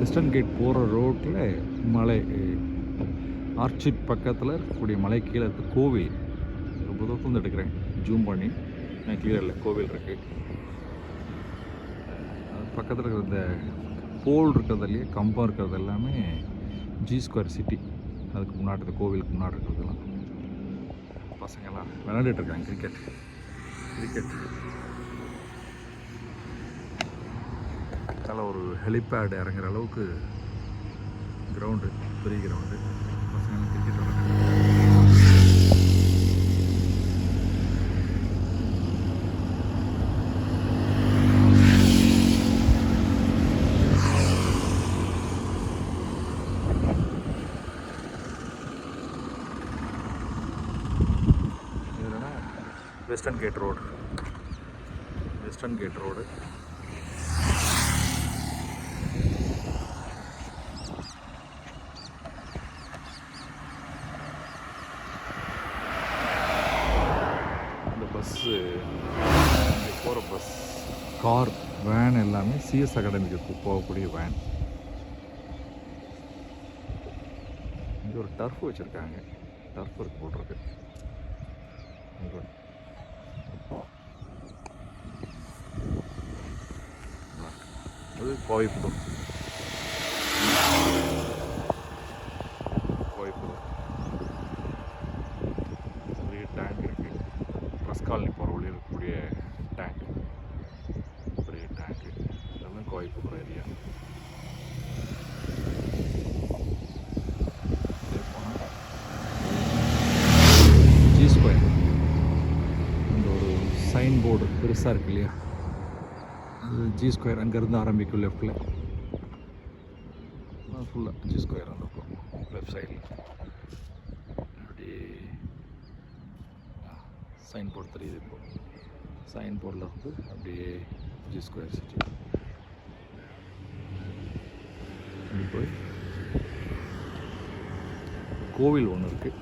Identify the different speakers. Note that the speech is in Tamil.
Speaker 1: வெஸ்டர்ன் கேட் போகிற ரோட்டில் மலை ஆர்ச்சிட் பக்கத்தில் இருக்கக்கூடிய மலை கீழே இருக்க கோவில் ரொம்ப தூரத்துலேருந்து எடுக்கிறேன் ஜூம் பண்ணி. கிளியர் இல்லை, கோவில் இருக்குது. அது பக்கத்தில் இருக்கிற இந்த போல் இருக்கிறதுலையே கம்பம் இருக்கிறது எல்லாமே G2 சிட்டி. அதுக்கு முன்னாடி இந்த கோவிலுக்கு முன்னாடி இருக்கிறதுலாம் பசங்கள்லாம் விளையாண்டுட்டு இருக்காங்க கிரிக்கெட். அதில் ஒரு ஹெலிபேட் இறங்குற அளவுக்கு கிரவுண்டு, பெரிய கிரவுண்டு. பசங்கள்லாம் கிரிக்கெட் விளையாடுறாங்க. Western gate road. இந்த பஸ்ஸு போகிற பஸ், கார், வேன் எல்லாமே CS அகாடமிக்கு போகக்கூடிய வேன். இங்கே ஒரு டர்ஃப் வச்சுருக்காங்க. டர்ஃப் இருக்கு போட்டிருக்கு. அது கோவைப்புதூர். பெரிய டேங்க் இருக்குது. ப்ரெஸ் காலனி போகிற வழியில் இருக்கக்கூடிய டேங்க், பெரிய டேங்க்கு. இதெல்லாம் கோவைப்புதூர் ஏரியா. G2 அந்த ஒரு சைன் போர்டு பெருசாக இருக்கு இல்லையா, அது G2 அங்கேருந்து ஆரம்பிக்கும். லெஃப்டில் ஃபுல்லாக G2 அந்த பக்கம் லெஃப்ட் சைடில் அப்படியே சைன் போர்டு தெரியுது. இப்போ சைன் போர்டில் இருந்து அப்படியே G2 சிட்டி போய் கோவில் ஒன்று இருக்குது.